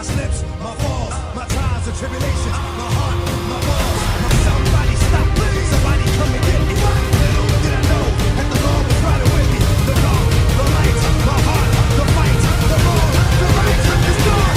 my slips, my falls, my trials and tribulations, my heart, my balls, my somebody stop me, somebody come and get me. Little did I know that the Lord was riding with me. The dark, the light, my heart, the fight, the wrong, the right is gone.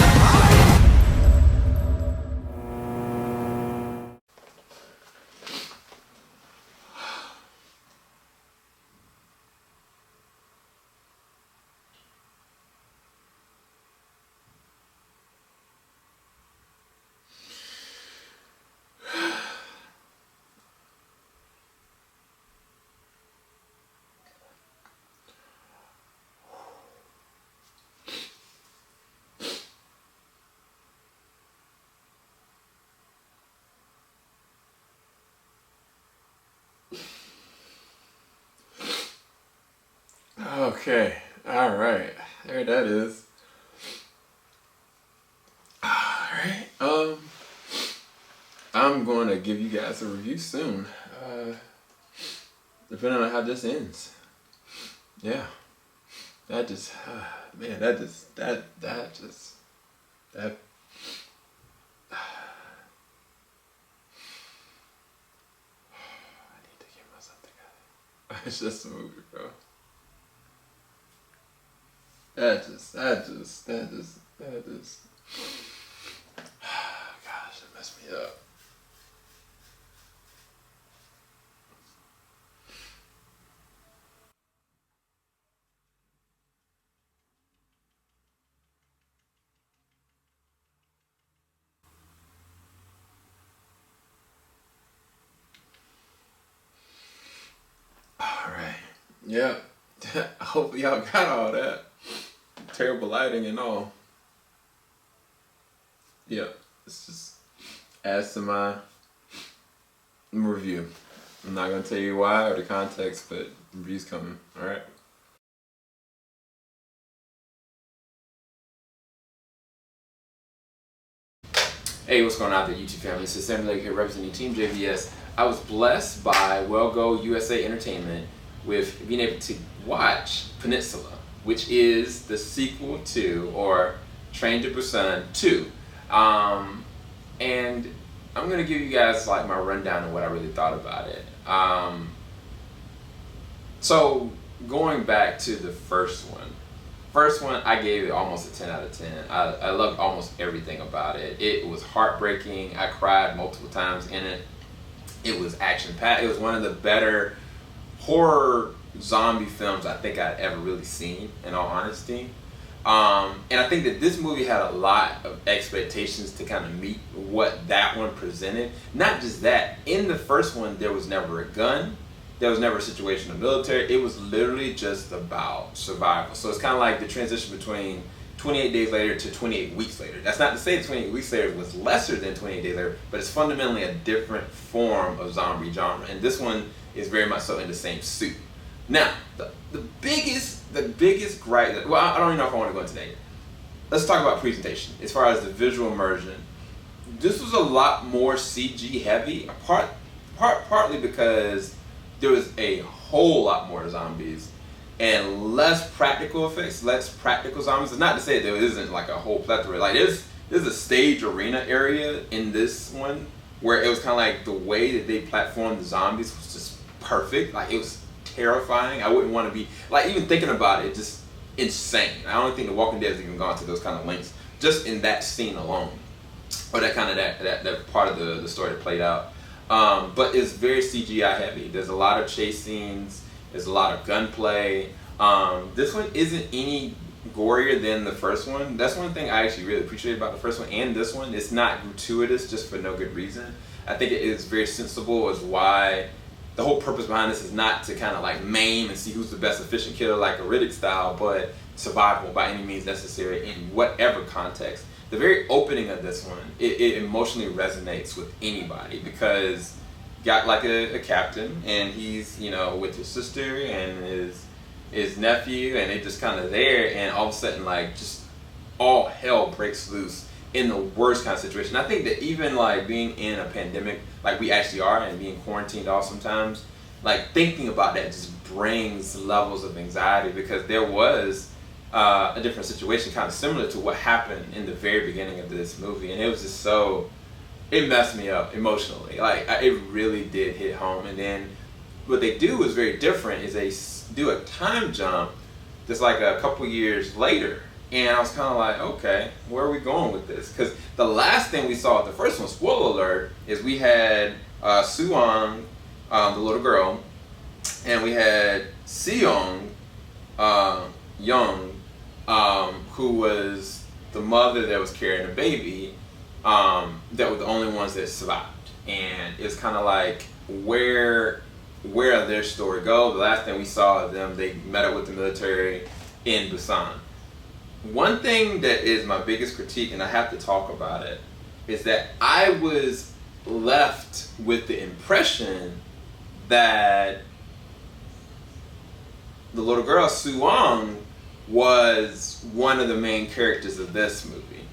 Okay, all right, there that is. All right, I'm going to give you guys a review soon, depending on how this ends. Yeah, that just, man, that. I need to get myself together. It's just a movie, bro. That just, gosh, it messed me up. All right, yeah, I hope y'all got all that. Terrible lighting and all. Yeah, it's just adds to my review. I'm not gonna tell you why or the context, but the review's coming. All right. Hey, what's going on out there, YouTube family? This is Samuel here representing Team JVS. I was blessed by Well Go USA Entertainment with being able to watch Peninsula, which is the sequel to, or Train to Busan 2. And I'm gonna give you guys like my rundown of what I really thought about it. So going back to the first one, I gave it almost a 10 out of 10. I loved almost everything about it. It was heartbreaking. I cried multiple times in it. It was action-packed. It was one of the better horror zombie films I think I'd ever really seen, in all honesty. And I think that this movie had a lot of expectations to kind of meet what that one presented. Not just that, in the first one there was never a gun, there was never a situation of military, it was literally just about survival. So it's kind of like the transition between 28 days later to 28 weeks later. That's not to say that 28 weeks later was lesser than 28 days later, but it's fundamentally a different form of zombie genre. And this one is very much so in the same suit. Now, the biggest gripe, well, I don't even know if I want to go into that yet. Let's talk about presentation. As far as the visual immersion, this was a lot more CG heavy, partly because there was a whole lot more zombies and less practical effects, less practical zombies. It's not to say there isn't like a whole plethora. Like there's a stage arena area in this one where it was kind of like the way that they platformed the zombies was just perfect. Like it was terrifying. I wouldn't want to be, like, even thinking about it, just insane. I don't think The Walking Dead has even gone to those kind of lengths just in that scene alone, or that kind of that part of the story that played out. But it's very CGI heavy. There's a lot of chase scenes. There's a lot of gunplay. This one isn't any gorier than the first one. That's one thing I actually really appreciate about the first one and this one. It's not gratuitous just for no good reason. I think it is very sensible as why the whole purpose behind this is not to kind of like maim and see who's the best efficient killer like a Riddick style, but survival by any means necessary in whatever context. The very opening of this one, it emotionally resonates with anybody because you got like a captain and he's, you know, with his sister and his nephew, and they just kind of there, and all of a sudden like just all hell breaks loose in the worst kind of situation. I think that even like being in a pandemic like we actually are and being quarantined off sometimes, like thinking about that just brings levels of anxiety, because there was a different situation, kind of similar to what happened in the very beginning of this movie, and it was just so, it messed me up emotionally. Like it really did hit home. And then what they do is very different. Is they do a time jump, just like a couple years later, and I was kind of like, okay, where are we going with this? Because the last thing we saw at the first one, spoiler alert, is we had Suwon, the little girl, and we had Seong, Young, who was the mother that was carrying a baby, that were the only ones that survived. And it's kind of like, where did their story go? The last thing we saw of them, they met up with the military in Busan. One thing that is my biggest critique, and I have to talk about it, is that I was left with the impression that the little girl, Suwon, was one of the main characters of this movie.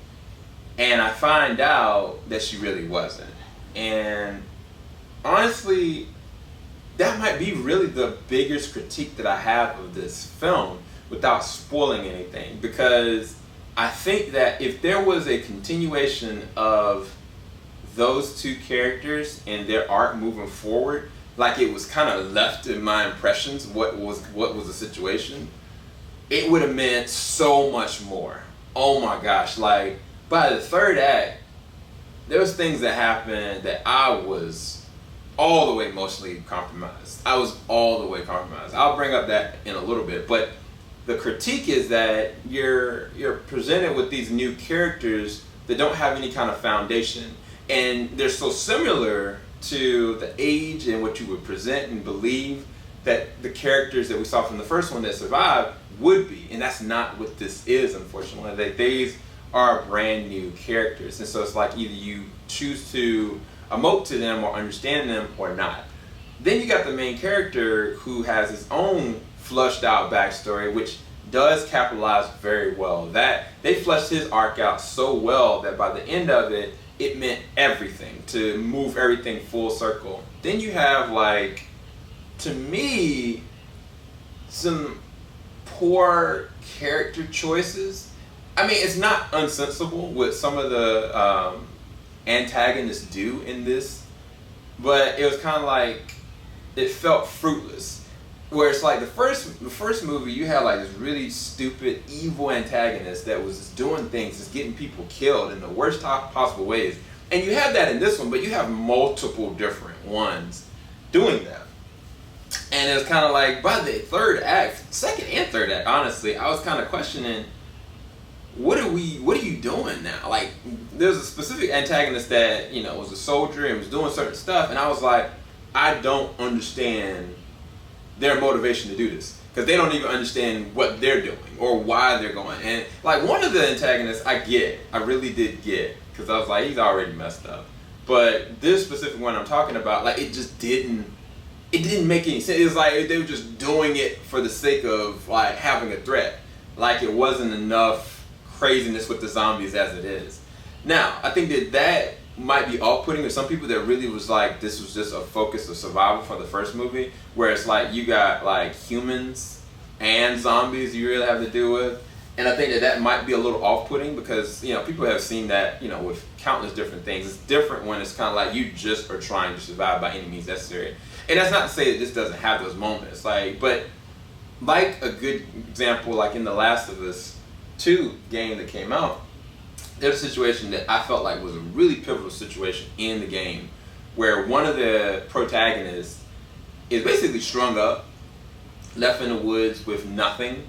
And I find out that she really wasn't. And honestly, that might be really the biggest critique that I have of this film, without spoiling anything. Because I think that if there was a continuation of those two characters and their arc moving forward, like it was kind of left in my impressions, what was the situation, it would have meant so much more. Oh my gosh, like by the third act, there was things that happened that I was all the way emotionally compromised. I was all the way compromised. I'll bring up that in a little bit, but the critique is that you're presented with these new characters that don't have any kind of foundation, and they're so similar to the age and what you would present and believe that the characters that we saw from the first one that survived would be, and that's not what this is, unfortunately. That these are brand new characters, and so it's like either you choose to emote to them or understand them or not. Then you got the main character who has his own flushed out backstory, which does capitalize very well. That they fleshed his arc out so well that by the end of it, it meant everything, to move everything full circle. Then you have, like, to me, some poor character choices. I mean, it's not unsensible what some of the antagonists do in this, but it was kind of like, it felt fruitless. Where it's like the first movie, you had like this really stupid, evil antagonist that was just doing things, just getting people killed in the worst possible ways. And you have that in this one, but you have multiple different ones doing that. And it was kind of like, by the third act, second and third act, honestly, I was kind of questioning, what are you doing now? Like, there's a specific antagonist that, you know, was a soldier and was doing certain stuff, and I was like, I don't understand their motivation to do this, because they don't even understand what they're doing or why they're going. And like, one of the antagonists I really did get, because I was like, he's already messed up. But this specific one I'm talking about, like, it didn't make any sense. It was like they were just doing it for the sake of like having a threat. Like, it wasn't enough craziness with the zombies as it is. Now, I think that might be off-putting to some people that really was like, this was just a focus of survival for the first movie, where it's like you got like humans and zombies you really have to deal with. And I think that might be a little off-putting, because, you know, people have seen that, you know, with countless different things. It's different when it's kind of like you just are trying to survive by any means necessary. And that's not to say that this doesn't have those moments, like, but like a good example, like in the Last of Us 2 game that came out, there's a situation that I felt like was a really pivotal situation in the game, where one of the protagonists is basically strung up, left in the woods with nothing.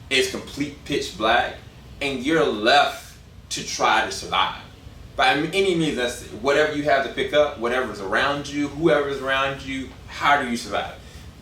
It's complete pitch black, and you're left to try to survive. By any means necessary, whatever you have to pick up, whatever's around you, whoever's around you, how do you survive?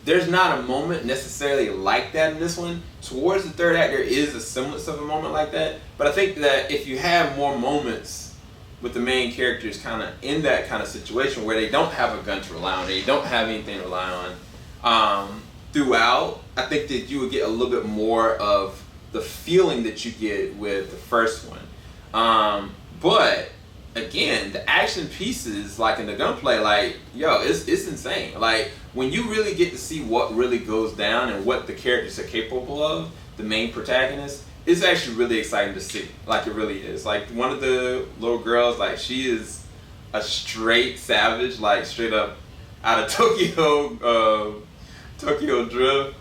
There's not a moment necessarily like that in this one. Towards the third act, there is a semblance of a moment like that, but I think that if you have more moments with the main characters kind of in that kind of situation where they don't have a gun to rely on, they don't have anything to rely on, throughout, I think that you would get a little bit more of the feeling that you get with the first one. But again, the action pieces, like in the gunplay, like, yo, it's insane. Like, when you really get to see what really goes down and what the characters are capable of, the main protagonists, it's actually really exciting to see. Like, it really is. Like, one of the little girls, like, she is a straight savage, like straight up out of Tokyo Drift.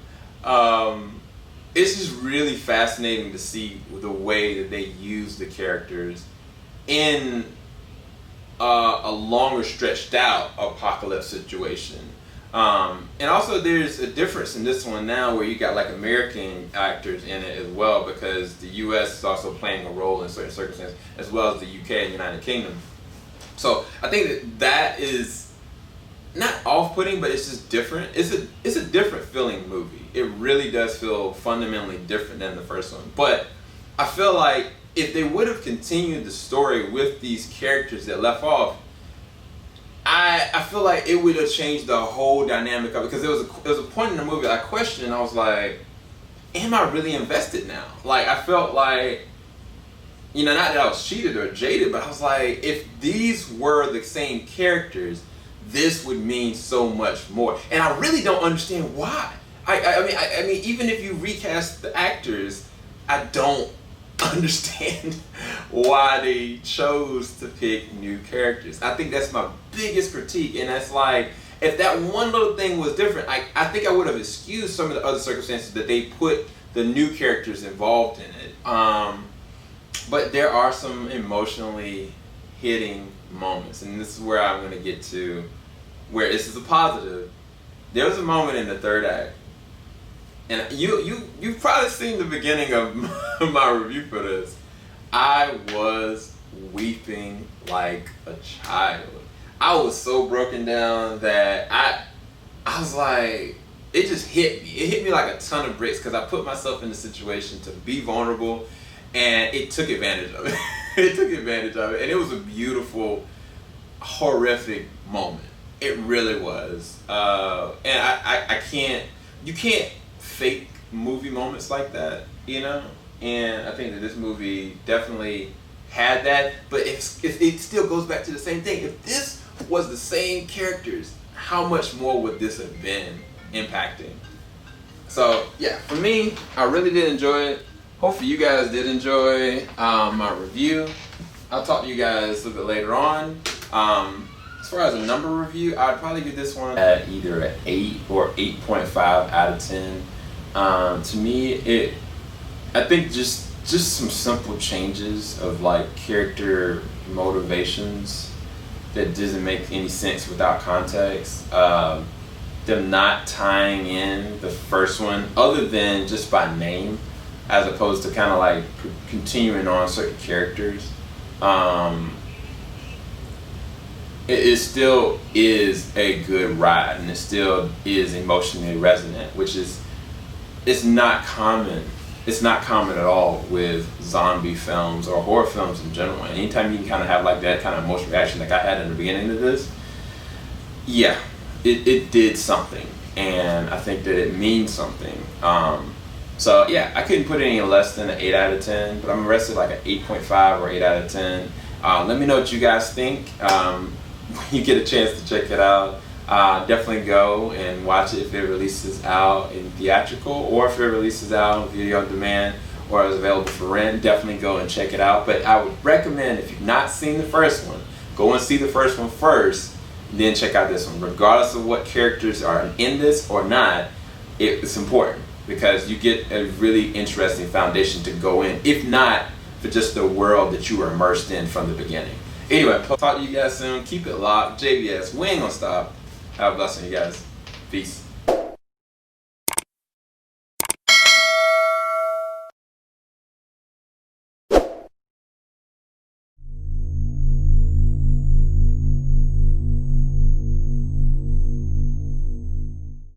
It's just really fascinating to see the way that they use the characters in a longer stretched out apocalypse situation. And also there's a difference in this one now where you got like American actors in it as well, because the US is also playing a role in certain circumstances, as well as the UK and United Kingdom. So I think that is not off-putting, but it's just different. It's a different feeling movie. It really does feel fundamentally different than the first one. But I feel like if they would have continued the story with these characters that left off, I feel like it would have changed the whole dynamic of it. Because there was a point in the movie I questioned, and I was like, am I really invested now? Like, I felt like, you know, not that I was cheated or jaded, but I was like, if these were the same characters, this would mean so much more. And I really don't understand why. I mean, even if you recast the actors, I don't understand why they chose to pick new characters. I think that's my biggest critique, and that's like, if that one little thing was different, I think I would have excused some of the other circumstances that they put the new characters involved in it. But there are some emotionally hitting moments, and this is where I'm going to get to where this is a positive. There was a moment in the third act, and you've probably seen the beginning of my review for this. I was weeping like a child. I was so broken down that I was like, it just hit me. It hit me like a ton of bricks, because I put myself in the situation to be vulnerable, and it took advantage of it. It took advantage of it, and it was a beautiful, horrific moment. It really was. And I can't, you can't fake movie moments like that, you know? And I think that this movie definitely had that, but it still goes back to the same thing. If this was the same characters, how much more would this have been impacting? So yeah, for me, I really did enjoy it. Hopefully you guys did enjoy my review. I'll talk to you guys a little bit later on. As far as a number review, I'd probably give this one at either an 8 or 8.5 out of 10. To me, I think just some simple changes of like character motivations that doesn't make any sense without context. Them not tying in the first one other than just by name, as opposed to kind of like continuing on certain characters. It still is a good ride, and it still is emotionally resonant, which is, it's not common. It's not common at all with zombie films or horror films in general. And anytime you can kind of have like that kind of emotional reaction like I had in the beginning of this, yeah, it did something, and I think that it means something. So yeah, I couldn't put it any less than an 8 out of 10, but I'm arrested like an 8.5 or 8 out of 10. Let me know what you guys think. When you get a chance to check it out, definitely go and watch it if it releases out in theatrical, or if it releases out on video on demand or is available for rent. Definitely go and check it out. But I would recommend, if you've not seen the first one, go and see the first one first, then check out this one. Regardless of what characters are in this or not, it's important, because you get a really interesting foundation to go in, if not for just the world that you were immersed in from the beginning. Anyway, talk to you guys soon. Keep it locked. JBS, we ain't gonna stop. Have a blessing, you guys. Peace.